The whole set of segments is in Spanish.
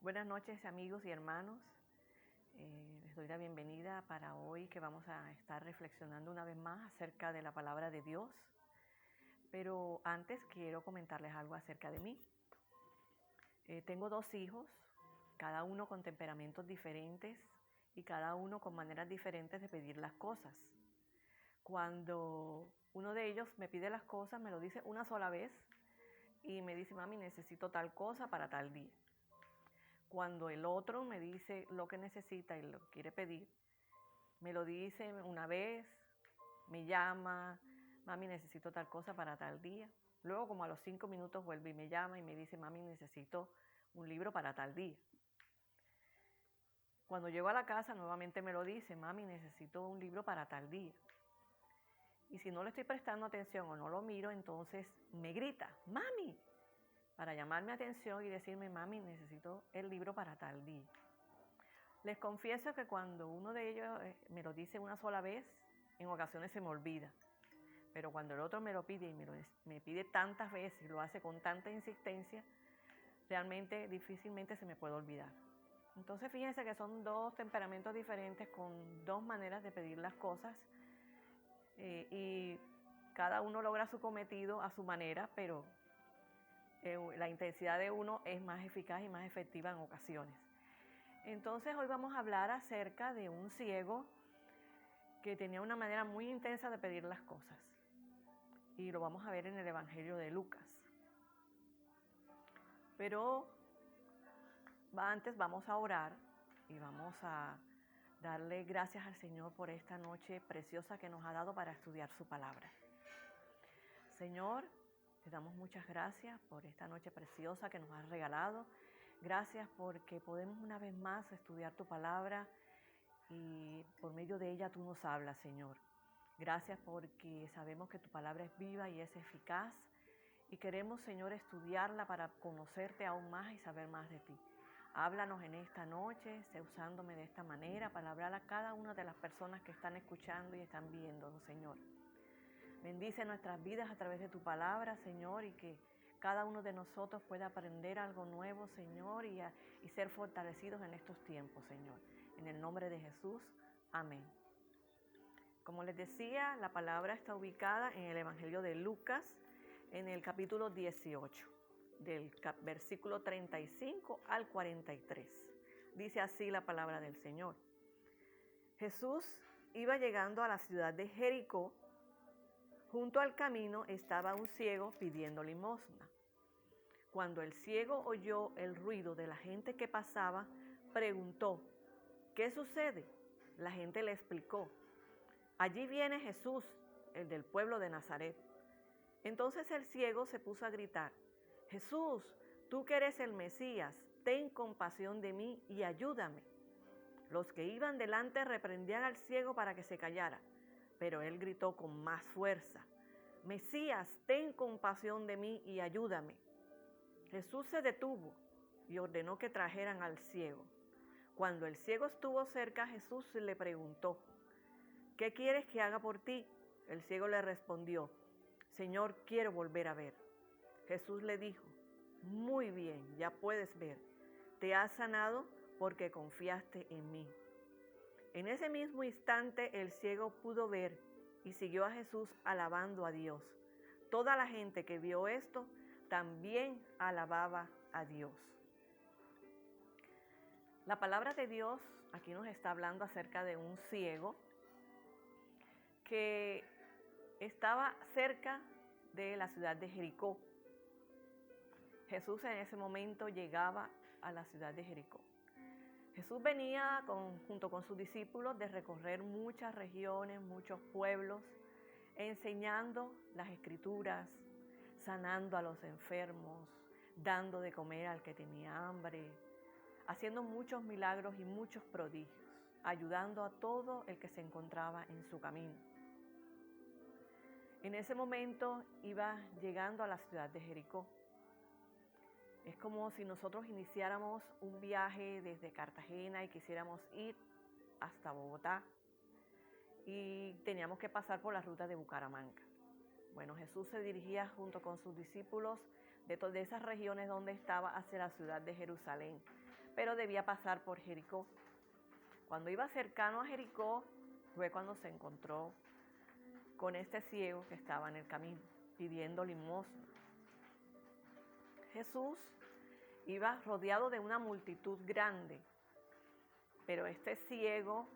Buenas noches, amigos y hermanos. Les doy la bienvenida para hoy, que vamos a estar reflexionando una vez más acerca de la palabra de Dios. Pero antes quiero comentarles algo acerca de mí. Tengo 2 hijos, cada uno con temperamentos diferentes y cada uno con maneras diferentes de pedir las cosas. Cuando uno de ellos me pide las cosas, me lo dice una sola vez y me dice: mami, necesito tal cosa para tal día. Cuando el otro me dice lo que necesita y lo quiere pedir, me lo dice una vez, me llama: mami, necesito tal cosa para tal día. Luego, como a los 5 minutos, vuelve y me llama y me dice: mami, necesito un libro para tal día. Cuando llego a la casa, nuevamente me lo dice: mami, necesito un libro para tal día. Y si no le estoy prestando atención o no lo miro, entonces me grita: mami, para llamarme atención y decirme: mami, necesito el libro para tal día. Les confieso que cuando uno de ellos me lo dice una sola vez, en ocasiones se me olvida. Pero cuando el otro me lo pide y me pide tantas veces y lo hace con tanta insistencia, realmente difícilmente se me puede olvidar. Entonces fíjense que son 2 temperamentos diferentes con 2 maneras de pedir las cosas, y cada uno logra su cometido a su manera, pero la intensidad de uno es más eficaz y más efectiva en ocasiones. Entonces hoy vamos a hablar acerca de un ciego que tenía una manera muy intensa de pedir las cosas. Y lo vamos a ver en el Evangelio de Lucas. Pero antes vamos a orar y vamos a darle gracias al Señor por esta noche preciosa que nos ha dado para estudiar su palabra. Señor, te damos muchas gracias por esta noche preciosa que nos has regalado. Gracias porque podemos una vez más estudiar tu palabra y por medio de ella tú nos hablas, Señor. Gracias porque sabemos que tu palabra es viva y es eficaz y queremos, Señor, estudiarla para conocerte aún más y saber más de ti. Háblanos en esta noche, sé usándome de esta manera para hablar a cada una de las personas que están escuchando y están viendo, Señor. Bendice nuestras vidas a través de tu palabra, Señor, y que cada uno de nosotros pueda aprender algo nuevo, Señor, y ser fortalecidos en estos tiempos, Señor. En el nombre de Jesús, amén. Como les decía, la palabra está ubicada en el Evangelio de Lucas, en el capítulo 18, del versículo 35 al 43. Dice así la palabra del Señor. Jesús iba llegando a la ciudad de Jericó. Junto al camino estaba un ciego pidiendo limosna. Cuando el ciego oyó el ruido de la gente que pasaba, preguntó: ¿qué sucede? La gente le explicó: allí viene Jesús, el del pueblo de Nazaret. Entonces el ciego se puso a gritar: Jesús, tú que eres el Mesías, ten compasión de mí y ayúdame. Los que iban delante reprendían al ciego para que se callara, pero él gritó con más fuerza: Mesías, ten compasión de mí y ayúdame. Jesús se detuvo y ordenó que trajeran al ciego. Cuando el ciego estuvo cerca, Jesús le preguntó: ¿qué quieres que haga por ti? El ciego le respondió: Señor, quiero volver a ver. Jesús le dijo: muy bien, ya puedes ver. Te has sanado porque confiaste en mí. En ese mismo instante el ciego pudo ver y siguió a Jesús alabando a Dios. Toda la gente que vio esto también alababa a Dios. La palabra de Dios aquí nos está hablando acerca de un ciego que estaba cerca de la ciudad de Jericó. Jesús en ese momento llegaba a la ciudad de Jericó. Jesús venía junto con sus discípulos de recorrer muchas regiones, muchos pueblos, enseñando las escrituras, sanando a los enfermos, dando de comer al que tenía hambre, haciendo muchos milagros y muchos prodigios, ayudando a todo el que se encontraba en su camino. En ese momento iba llegando a la ciudad de Jericó. Es como si nosotros iniciáramos un viaje desde Cartagena y quisiéramos ir hasta Bogotá y teníamos que pasar por la ruta de Bucaramanga. Bueno, Jesús se dirigía junto con sus discípulos de esas regiones donde estaba hacia la ciudad de Jerusalén pero debía pasar por Jericó. Cuando iba cercano a Jericó, fue cuando se encontró con este ciego que estaba en el camino, pidiendo limosna. Jesús iba rodeado de una multitud grande, pero este ciego,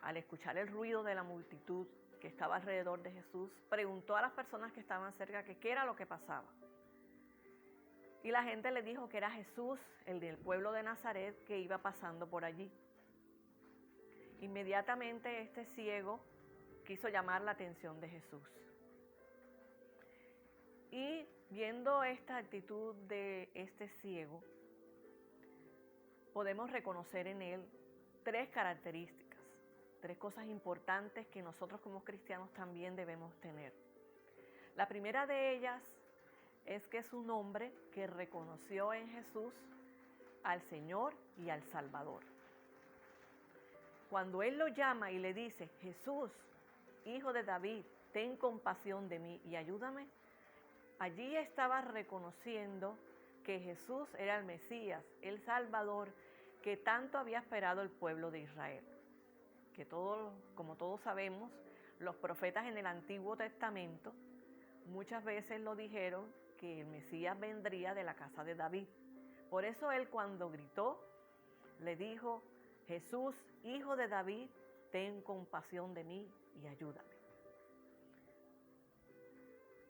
al escuchar el ruido de la multitud que estaba alrededor de Jesús, preguntó a las personas que estaban cerca que qué era lo que pasaba. Y la gente le dijo que era Jesús, el del pueblo de Nazaret, que iba pasando por allí. Inmediatamente este ciego quiso llamar la atención de Jesús. Y viendo esta actitud de este ciego, podemos reconocer en él tres características, tres cosas importantes que nosotros como cristianos también debemos tener. La primera de ellas es que es un hombre que reconoció en Jesús al Señor y al Salvador. Cuando él lo llama y le dice, Jesús, hijo de David, ten compasión de mí y ayúdame, allí estaba reconociendo que Jesús era el Mesías, el Salvador, que tanto había esperado el pueblo de Israel. Que como todos sabemos, los profetas en el Antiguo Testamento muchas veces lo dijeron que el Mesías vendría de la casa de David. Por eso él cuando gritó, le dijo, Jesús, hijo de David, ten compasión de mí y ayúdame.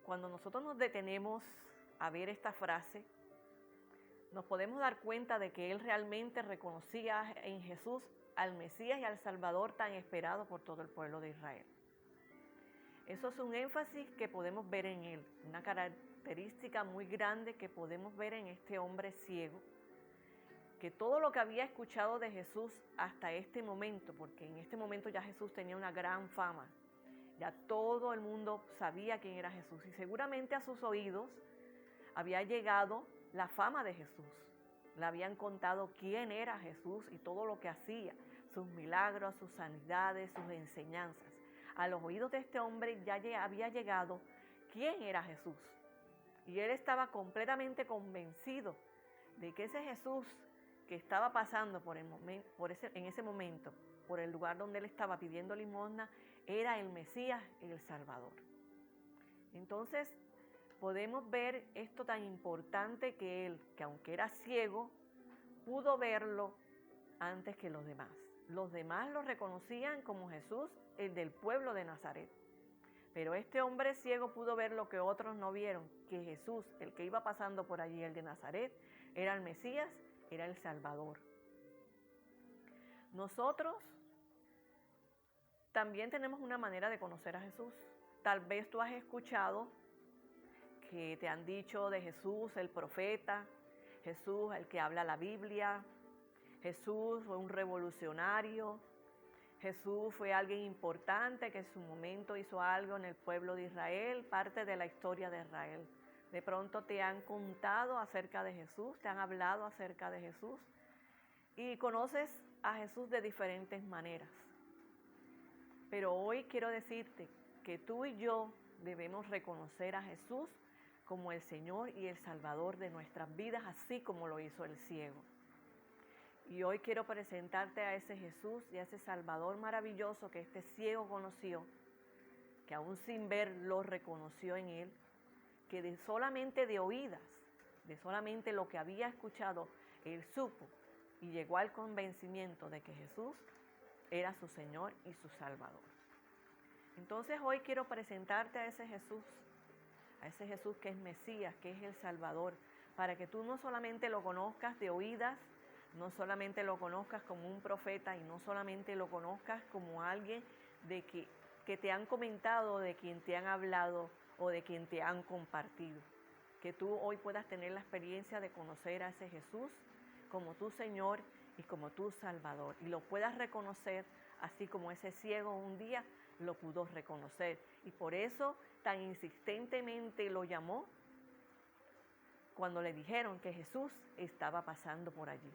Cuando nosotros nos detenemos a ver esta frase, nos podemos dar cuenta de que él realmente reconocía en Jesús al Mesías y al Salvador tan esperado por todo el pueblo de Israel. Eso es un énfasis que podemos ver en él, una característica muy grande que podemos ver en este hombre ciego, que todo lo que había escuchado de Jesús hasta este momento, porque en este momento ya Jesús tenía una gran fama, ya todo el mundo sabía quién era Jesús y seguramente a sus oídos había llegado la fama de Jesús. Le habían contado quién era Jesús y todo lo que hacía, sus milagros, sus sanidades, sus enseñanzas. A los oídos de este hombre ya había llegado quién era Jesús. Y él estaba completamente convencido de que ese Jesús que estaba pasando en ese momento, por el lugar donde él estaba pidiendo limosna, era el Mesías y el Salvador. Entonces, podemos ver esto tan importante que él, que aunque era ciego, pudo verlo antes que los demás. Los demás lo reconocían como Jesús, el del pueblo de Nazaret. Pero este hombre ciego pudo ver lo que otros no vieron, que Jesús, el que iba pasando por allí, el de Nazaret, era el Mesías, era el Salvador. Nosotros también tenemos una manera de conocer a Jesús. Tal vez tú has escuchado que te han dicho de Jesús, el profeta, Jesús, el que habla la Biblia, Jesús fue un revolucionario, Jesús fue alguien importante que en su momento hizo algo en el pueblo de Israel, parte de la historia de Israel. De pronto te han contado acerca de Jesús, te han hablado acerca de Jesús y conoces a Jesús de diferentes maneras. Pero hoy quiero decirte que tú y yo debemos reconocer a Jesús como el Señor y el Salvador de nuestras vidas, así como lo hizo el ciego. Y hoy quiero presentarte a ese Jesús y a ese Salvador maravilloso que este ciego conoció, que aún sin ver lo reconoció en él, que solamente de oídas, de solamente lo que había escuchado, él supo y llegó al convencimiento de que Jesús era su Señor y su Salvador. Entonces hoy quiero presentarte a ese Jesús que es Mesías, que es el Salvador, para que tú no solamente lo conozcas de oídas, no solamente lo conozcas como un profeta y no solamente lo conozcas como alguien que te han comentado, de quien te han hablado o de quien te han compartido. Que tú hoy puedas tener la experiencia de conocer a ese Jesús como tu Señor y como tu Salvador. Y lo puedas reconocer así como ese ciego un día lo pudo reconocer. Y por eso tan insistentemente lo llamó cuando le dijeron que Jesús estaba pasando por allí.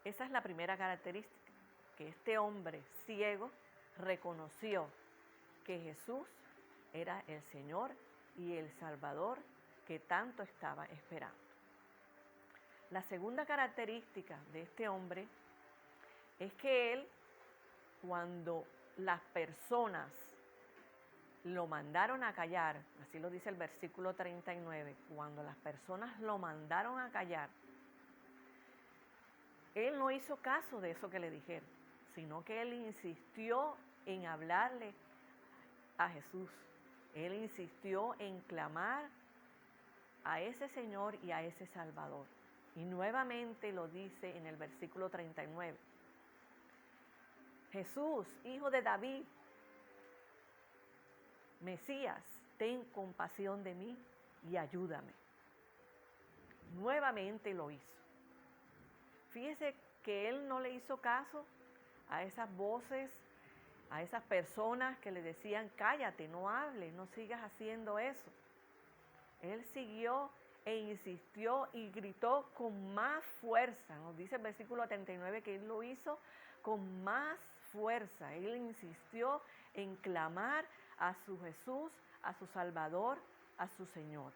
Esa es la primera característica, que este hombre ciego reconoció que Jesús era el Señor y el Salvador que tanto estaba esperando. La segunda característica de este hombre es que él, cuando las personas lo mandaron a callar, así lo dice el versículo 39, cuando las personas lo mandaron a callar, él no hizo caso de eso que le dijeron, sino que él insistió en hablarle a Jesús. Él insistió en clamar a ese Señor y a ese Salvador. Y nuevamente lo dice en el versículo 39. Jesús, hijo de David, Mesías, ten compasión de mí y ayúdame. Nuevamente lo hizo. Fíjese que él no le hizo caso a esas voces, a esas personas que le decían, cállate, no hables, no sigas haciendo eso. Él siguió e insistió y gritó con más fuerza. Nos dice el versículo 39 que él lo hizo con más fuerza. Él insistió en clamar a su Jesús, a su Salvador, a su Señor.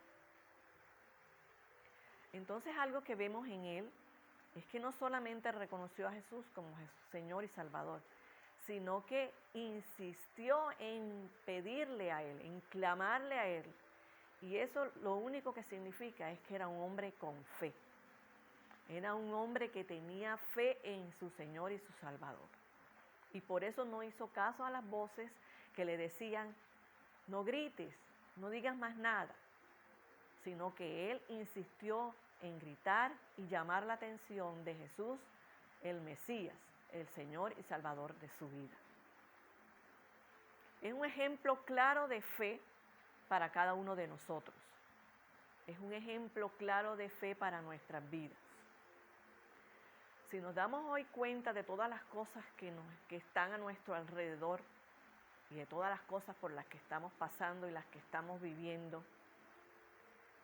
Entonces algo que vemos en él es que no solamente reconoció a Jesús como Señor y Salvador, sino que insistió en pedirle a Él, en clamarle a Él. Y eso lo único que significa es que era un hombre con fe. Era un hombre que tenía fe en su Señor y su Salvador. Y por eso no hizo caso a las voces que le decían, no grites, no digas más nada, sino que él insistió en gritar y llamar la atención de Jesús, el Mesías, el Señor y Salvador de su vida. Es un ejemplo claro de fe para cada uno de nosotros. Es un ejemplo claro de fe para nuestras vidas. Si nos damos hoy cuenta de todas las cosas que están a nuestro alrededor y de todas las cosas por las que estamos pasando y las que estamos viviendo,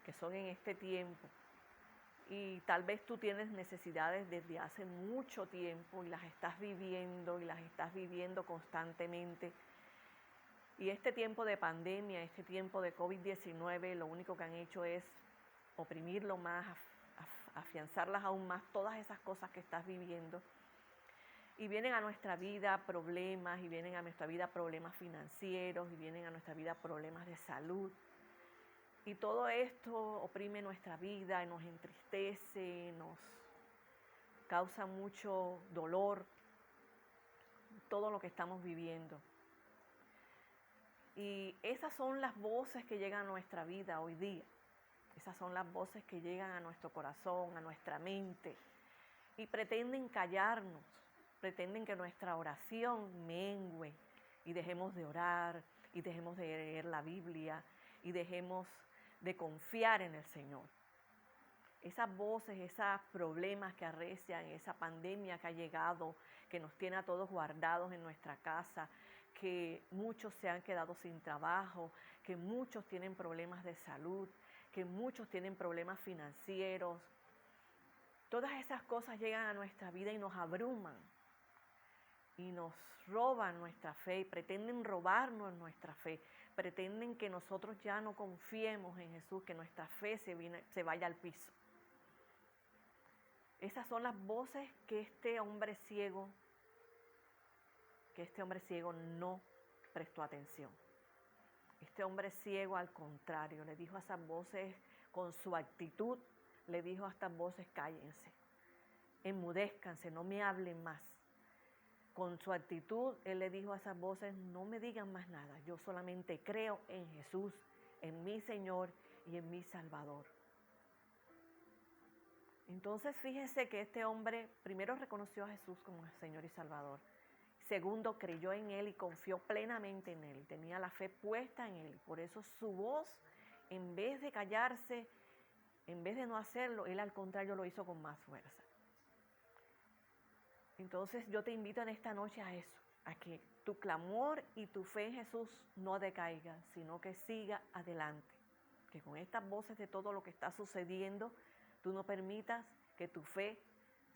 que son en este tiempo, y tal vez tú tienes necesidades desde hace mucho tiempo y las estás viviendo constantemente. Y este tiempo de pandemia, este tiempo de COVID-19, lo único que han hecho es oprimirlo más, afianzarlas aún más, todas esas cosas que estás viviendo. Y vienen a nuestra vida problemas, y vienen a nuestra vida problemas financieros, y vienen a nuestra vida problemas de salud. Y todo esto oprime nuestra vida, nos entristece, nos causa mucho dolor, todo lo que estamos viviendo. Y esas son las voces que llegan a nuestra vida hoy día. Esas son las voces que llegan a nuestro corazón, a nuestra mente, y pretenden callarnos, pretenden que nuestra oración mengue y dejemos de orar, y dejemos de leer la Biblia, y dejemos de confiar en el Señor. Esas voces, esos problemas que arrecian, esa pandemia que ha llegado, que nos tiene a todos guardados en nuestra casa, que muchos se han quedado sin trabajo, que muchos tienen problemas de salud, que muchos tienen problemas financieros. Todas esas cosas llegan a nuestra vida y nos abruman y nos roban nuestra fe y pretenden robarnos nuestra fe. Pretenden que nosotros ya no confiemos en Jesús, que nuestra fe se vaya al piso. Esas son las voces que este hombre ciego no prestó atención. Este hombre ciego, al contrario, le dijo a esas voces, con su actitud, le dijo a estas voces, cállense, enmudézcanse, no me hablen más. Con su actitud, él le dijo a esas voces, no me digan más nada, yo solamente creo en Jesús, en mi Señor y en mi Salvador. Entonces fíjense que este hombre primero reconoció a Jesús como Señor y Salvador. Segundo, creyó en Él y confió plenamente en Él. Tenía la fe puesta en Él. Por eso su voz, en vez de callarse, en vez de no hacerlo, Él al contrario lo hizo con más fuerza. Entonces yo te invito en esta noche a eso, a que tu clamor y tu fe en Jesús no decaiga, sino que siga adelante. Que con estas voces de todo lo que está sucediendo, tú no permitas que tu fe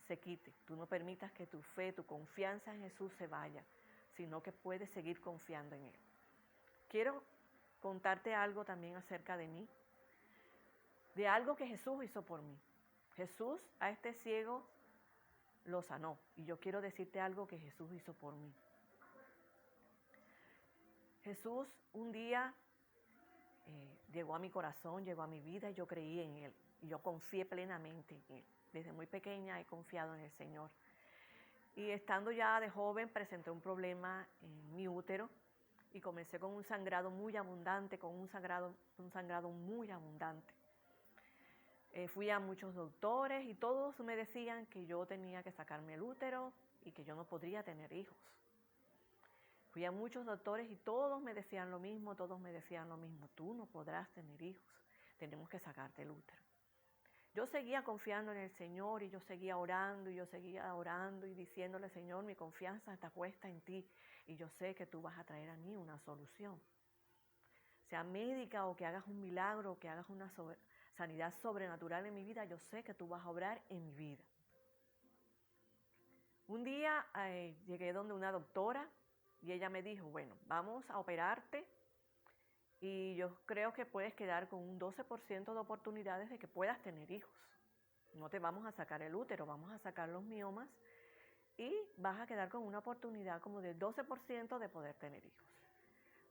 se quite. Tú no permitas que tu fe, tu confianza en Jesús se vaya, sino que puedes seguir confiando en Él. Quiero contarte algo también acerca de mí, de algo que Jesús hizo por mí. Jesús a este ciego lo sanó. Y yo quiero decirte algo que Jesús hizo por mí. Jesús un día llegó a mi corazón, llegó a mi vida y yo creí en Él. Y yo confié plenamente en Él. Desde muy pequeña he confiado en el Señor. Y estando ya de joven presenté un problema en mi útero y comencé con un sangrado muy abundante, un sangrado muy abundante. Fui a muchos doctores y todos me decían que yo tenía que sacarme el útero y que yo no podría tener hijos. Fui a muchos doctores y todos me decían lo mismo, tú no podrás tener hijos, tenemos que sacarte el útero. Yo seguía confiando en el Señor y yo seguía orando y diciéndole, Señor, mi confianza está puesta en ti y yo sé que tú vas a traer a mí una solución. Sea médica o que hagas un milagro o que hagas una sanidad sobrenatural en mi vida, yo sé que tú vas a obrar en mi vida. Un día llegué donde una doctora y ella me dijo, bueno, vamos a operarte y yo creo que puedes quedar con un 12% de oportunidades de que puedas tener hijos. No te vamos a sacar el útero, vamos a sacar los miomas y vas a quedar con una oportunidad como del 12% de poder tener hijos.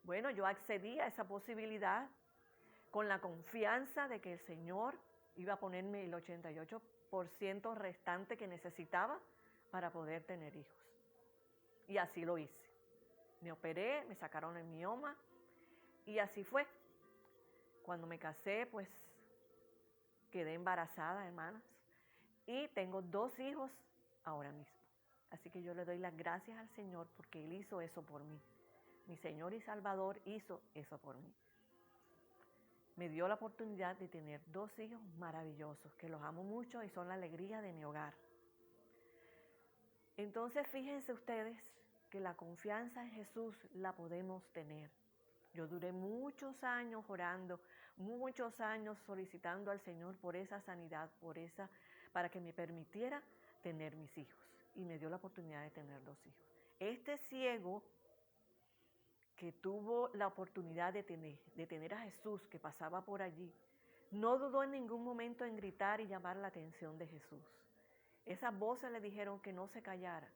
Bueno, yo accedí a esa posibilidad con la confianza de que el Señor iba a ponerme el 88% restante que necesitaba para poder tener hijos. Y así lo hice. Me operé, me sacaron el mioma y así fue. Cuando me casé, pues quedé embarazada, hermanas, y tengo 2 hijos ahora mismo. Así que yo le doy las gracias al Señor porque Él hizo eso por mí. Mi Señor y Salvador hizo eso por mí. Me dio la oportunidad de tener 2 hijos maravillosos, que los amo mucho y son la alegría de mi hogar. Entonces, fíjense ustedes que la confianza en Jesús la podemos tener. Yo duré muchos años orando, muchos años solicitando al Señor por esa sanidad, para que me permitiera tener mis hijos. Y me dio la oportunidad de tener 2 hijos. Este ciego que tuvo la oportunidad de tener a Jesús que pasaba por allí, no dudó en ningún momento en gritar y llamar la atención de Jesús. Esas voces le dijeron que no se callara.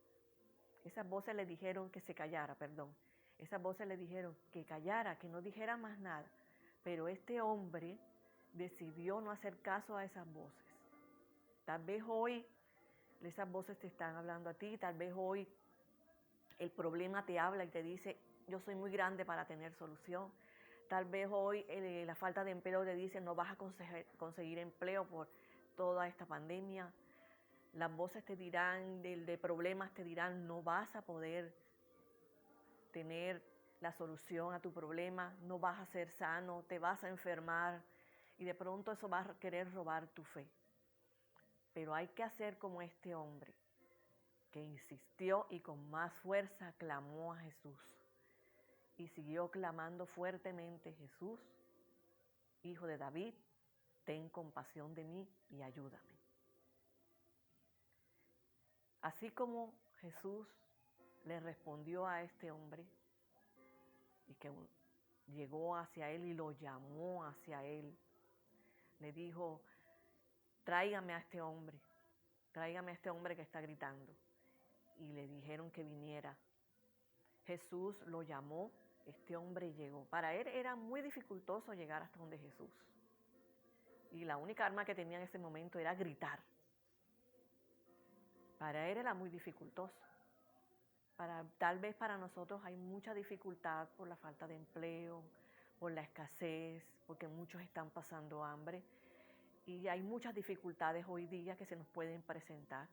Esas voces le dijeron que se callara, perdón. Esas voces le dijeron que callara, que no dijera más nada. Pero este hombre decidió no hacer caso a esas voces. Tal vez hoy esas voces te están hablando a ti, tal vez hoy el problema te habla y te dice, yo soy muy grande para tener solución. Tal vez hoy la falta de empleo te dice, no vas a conseguir empleo por toda esta pandemia. Las voces te dirán, de problemas te dirán, no vas a poder tener la solución a tu problema, no vas a ser sano, te vas a enfermar y de pronto eso va a querer robar tu fe. Pero hay que hacer como este hombre, que insistió y con más fuerza clamó a Jesús. Y siguió clamando fuertemente, Jesús, Hijo de David, ten compasión de mí y ayúdame. Así como Jesús le respondió a este hombre y que llegó hacia él y lo llamó hacia él, le dijo, tráigame a este hombre que está gritando. Y le dijeron que viniera. Jesús lo llamó, este hombre llegó. Para él era muy dificultoso llegar hasta donde Jesús. Y la única arma que tenía en ese momento era gritar. Para él era muy dificultoso. Tal vez para nosotros hay mucha dificultad por la falta de empleo, por la escasez, porque muchos están pasando hambre. Y hay muchas dificultades hoy día que se nos pueden presentar.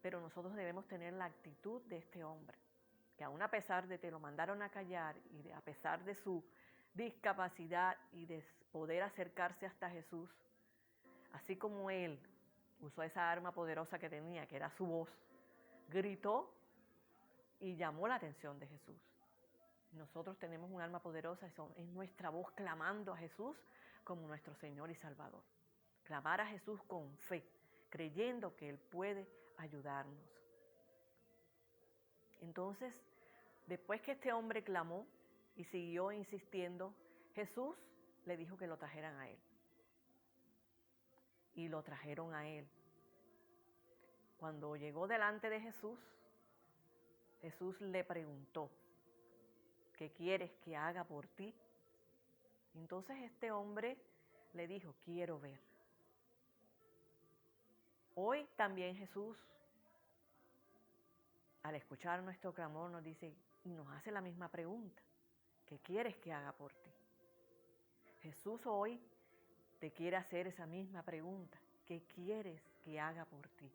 Pero nosotros debemos tener la actitud de este hombre, que aún a pesar de que lo mandaron a callar y a pesar de su discapacidad y de poder acercarse hasta Jesús, así como él usó esa arma poderosa que tenía, que era su voz, gritó y llamó la atención de Jesús. Nosotros tenemos un arma poderosa, es nuestra voz clamando a Jesús como nuestro Señor y Salvador. Clamar a Jesús con fe, creyendo que Él puede ayudarnos. Entonces, después que este hombre clamó y siguió insistiendo, Jesús le dijo que lo trajeran a él. y lo trajeron a él. Cuando llegó delante de Jesús, Jesús le preguntó, ¿qué quieres que haga por ti? Entonces este hombre le dijo, quiero ver. Hoy también Jesús, al escuchar nuestro clamor, nos dice y nos hace la misma pregunta, ¿qué quieres que haga por ti? Jesús hoy te quiere hacer esa misma pregunta, ¿qué quieres que haga por ti?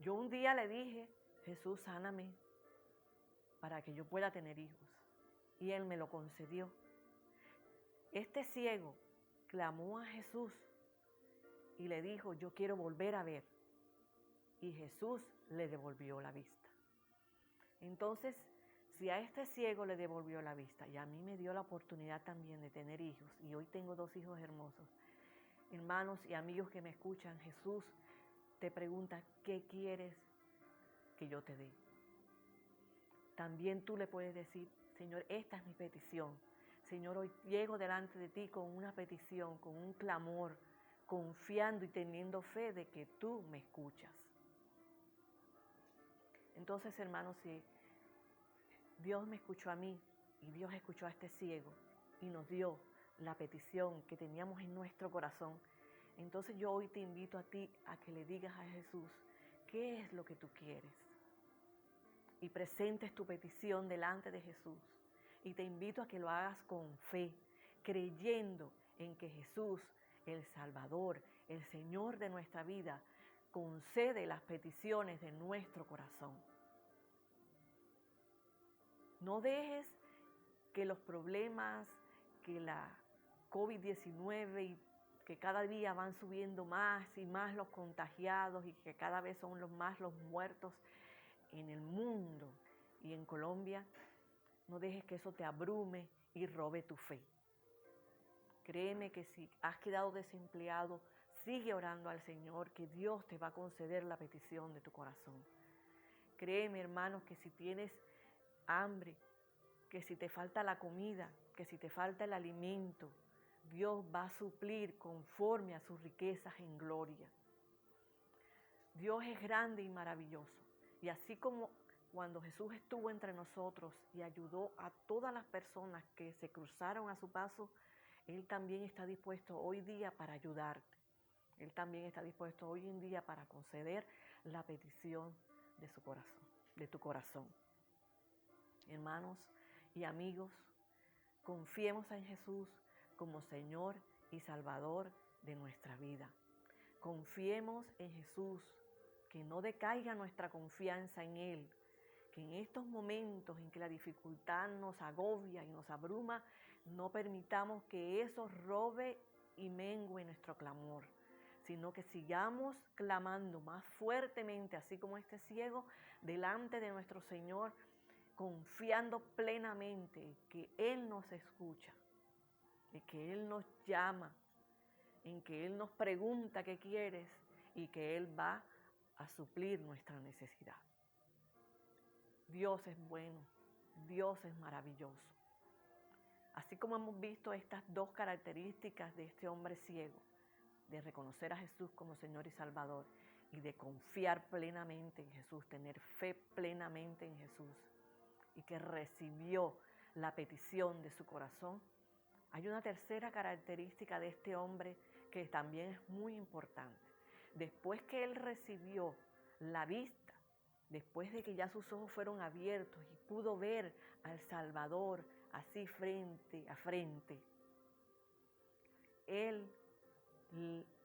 Yo un día le dije, Jesús, sáname para que yo pueda tener hijos. Y Él me lo concedió. Este ciego clamó a Jesús y le dijo, yo quiero volver a ver. Y Jesús le devolvió la vista. Entonces, si a este ciego le devolvió la vista y a mí me dio la oportunidad también de tener hijos, y hoy tengo 2 hijos hermosos, hermanos y amigos que me escuchan, Jesús te pregunta, ¿qué quieres que yo te dé? También tú le puedes decir, Señor, esta es mi petición. Señor, hoy llego delante de ti con una petición, con un clamor, confiando y teniendo fe de que tú me escuchas. Entonces, hermanos, si Dios me escuchó a mí y Dios escuchó a este ciego y nos dio la petición que teníamos en nuestro corazón, entonces yo hoy te invito a ti a que le digas a Jesús, ¿qué es lo que tú quieres? Y presentes tu petición delante de Jesús. Y te invito a que lo hagas con fe, creyendo en que Jesús, el Salvador, el Señor de nuestra vida, concede las peticiones de nuestro corazón. No dejes que los problemas, que la COVID-19 y que cada día van subiendo más y más los contagiados y que cada vez son más los muertos en el mundo y en Colombia, no dejes que eso te abrume y robe tu fe. Créeme que si has quedado desempleado, sigue orando al Señor, que Dios te va a conceder la petición de tu corazón. Créeme, hermanos, que si tienes hambre, que si te falta la comida, que si te falta el alimento, Dios va a suplir conforme a sus riquezas en gloria. Dios es grande y maravilloso. Y así como cuando Jesús estuvo entre nosotros y ayudó a todas las personas que se cruzaron a su paso, Él también está dispuesto hoy día para ayudarte. Él también está dispuesto hoy en día para conceder la petición de su corazón, de tu corazón. Hermanos y amigos, confiemos en Jesús como Señor y Salvador de nuestra vida. Confiemos en Jesús, que no decaiga nuestra confianza en Él, que en estos momentos en que la dificultad nos agobia y nos abruma, no permitamos que eso robe y mengue nuestro clamor, sino que sigamos clamando más fuertemente, así como este ciego, delante de nuestro Señor, confiando plenamente que Él nos escucha, de que Él nos llama, en que Él nos pregunta qué quieres y que Él va a suplir nuestra necesidad. Dios es bueno, Dios es maravilloso. Así como hemos visto estas 2 características de este hombre ciego, de reconocer a Jesús como Señor y Salvador y de confiar plenamente en Jesús, tener fe plenamente en Jesús y que recibió la petición de su corazón, hay una tercera característica de este hombre que también es muy importante. Después que él recibió la vista, después de que ya sus ojos fueron abiertos y pudo ver al Salvador así frente a frente, él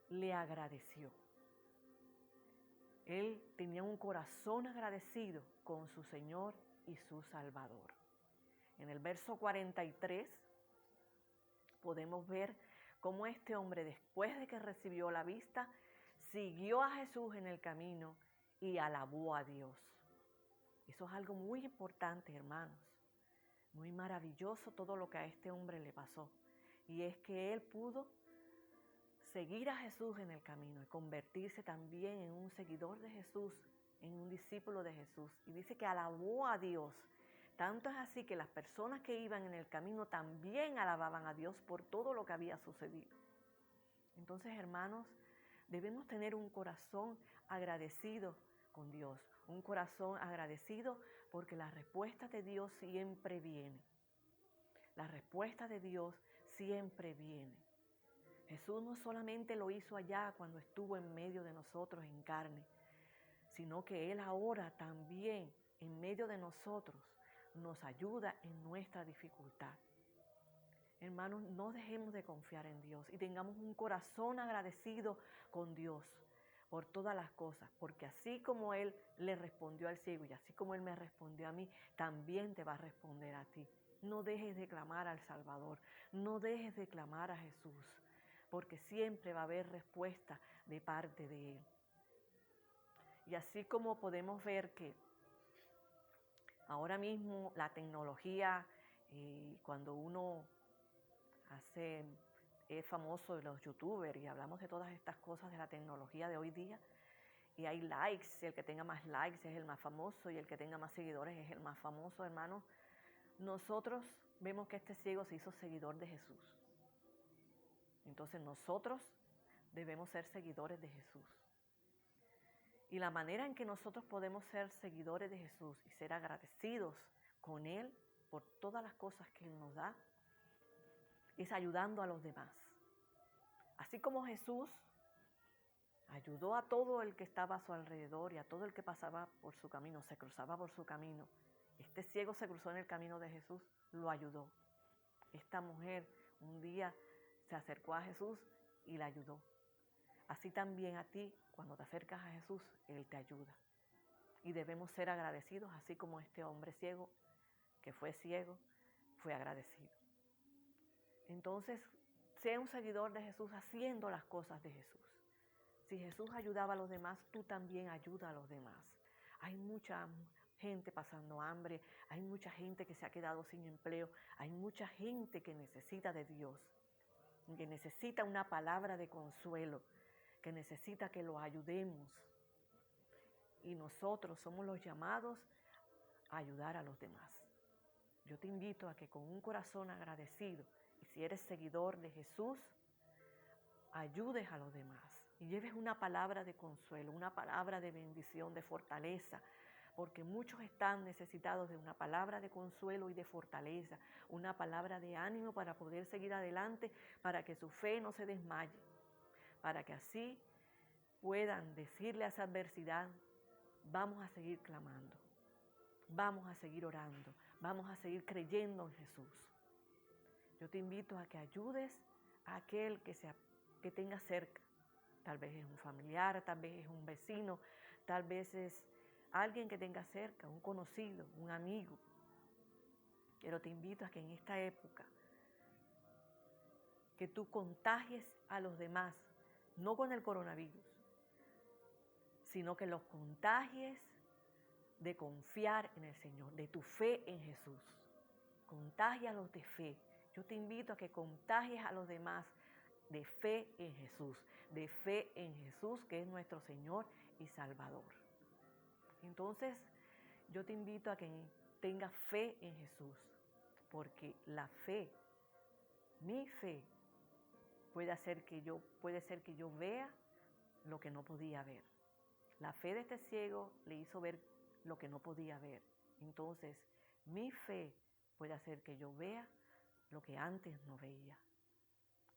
le agradeció. Él tenía un corazón agradecido con su Señor y su Salvador. En el verso 43 podemos ver cómo este hombre, después de que recibió la vista, siguió a Jesús en el camino y alabó a Dios. Eso es algo muy importante, hermanos. Muy maravilloso todo lo que a este hombre le pasó. Y es que él pudo seguir a Jesús en el camino y convertirse también en un seguidor de Jesús, en un discípulo de Jesús. Y dice que alabó a Dios. Tanto es así que las personas que iban en el camino también alababan a Dios por todo lo que había sucedido. Entonces, hermanos, debemos tener un corazón agradecido con Dios, un corazón agradecido porque la respuesta de Dios siempre viene. La respuesta de Dios siempre viene. Jesús no solamente lo hizo allá cuando estuvo en medio de nosotros en carne, sino que Él ahora también en medio de nosotros nos ayuda en nuestra dificultad. Hermanos, no dejemos de confiar en Dios y tengamos un corazón agradecido con Dios por todas las cosas, porque así como Él le respondió al ciego y así como Él me respondió a mí, también te va a responder a ti. No dejes de clamar al Salvador, no dejes de clamar a Jesús, porque siempre va a haber respuesta de parte de Él. Y así como podemos ver que ahora mismo la tecnología, cuando uno es famoso de los youtubers y hablamos de todas estas cosas de la tecnología de hoy día, y hay likes, y el que tenga más likes es el más famoso y el que tenga más seguidores es el más famoso, hermanos. Nosotros vemos que este ciego se hizo seguidor de Jesús. Entonces nosotros debemos ser seguidores de Jesús. Y la manera en que nosotros podemos ser seguidores de Jesús y ser agradecidos con Él por todas las cosas que Él nos da, es ayudando a los demás. Así como Jesús ayudó a todo el que estaba a su alrededor y a todo el que pasaba por su camino, se cruzaba por su camino. Este ciego se cruzó en el camino de Jesús, lo ayudó. Esta mujer un día se acercó a Jesús y la ayudó. Así también a ti, cuando te acercas a Jesús, Él te ayuda. Y debemos ser agradecidos, así como este hombre ciego, que fue ciego, fue agradecido. Entonces, sea un seguidor de Jesús haciendo las cosas de Jesús. Si Jesús ayudaba a los demás, tú también ayuda a los demás. Hay mucha gente pasando hambre, hay mucha gente que se ha quedado sin empleo, hay mucha gente que necesita de Dios, que necesita una palabra de consuelo, que necesita que los ayudemos. Y nosotros somos los llamados a ayudar a los demás. Yo te invito a que con un corazón agradecido, y si eres seguidor de Jesús, ayudes a los demás y lleves una palabra de consuelo, una palabra de bendición, de fortaleza, porque muchos están necesitados de una palabra de consuelo y de fortaleza, una palabra de ánimo para poder seguir adelante, para que su fe no se desmaye, para que así puedan decirle a esa adversidad: vamos a seguir clamando, vamos a seguir orando, vamos a seguir creyendo en Jesús. Yo te invito a que ayudes a aquel que tenga cerca. Tal vez es un familiar, tal vez es un vecino, tal vez es alguien que tenga cerca, un conocido, un amigo. Pero te invito a que en esta época, que tú contagies a los demás, no con el coronavirus, sino que los contagies de confiar en el Señor, de tu fe en Jesús. Contágialos de fe. Yo te invito a que contagies a los demás de fe en Jesús, de fe en Jesús, que es nuestro Señor y Salvador. Entonces, yo te invito a que tengas fe en Jesús, porque la fe, mi fe, puede ser que yo vea lo que no podía ver. La fe de este ciego le hizo ver lo que no podía ver. Entonces, mi fe puede hacer que yo vea lo que antes no veía.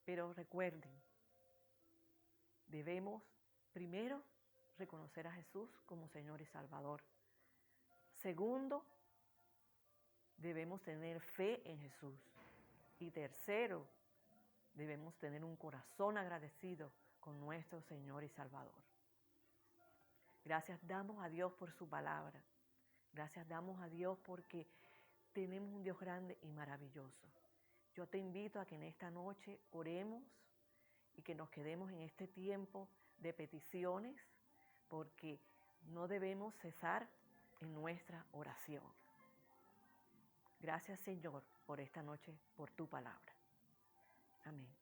Pero recuerden, debemos primero reconocer a Jesús como Señor y Salvador. Segundo, debemos tener fe en Jesús. Y tercero, debemos tener un corazón agradecido con nuestro Señor y Salvador. Gracias damos a Dios por su palabra. Gracias damos a Dios porque tenemos un Dios grande y maravilloso. Yo te invito a que en esta noche oremos y que nos quedemos en este tiempo de peticiones, porque no debemos cesar en nuestra oración. Gracias, Señor, por esta noche, por tu palabra. Amén.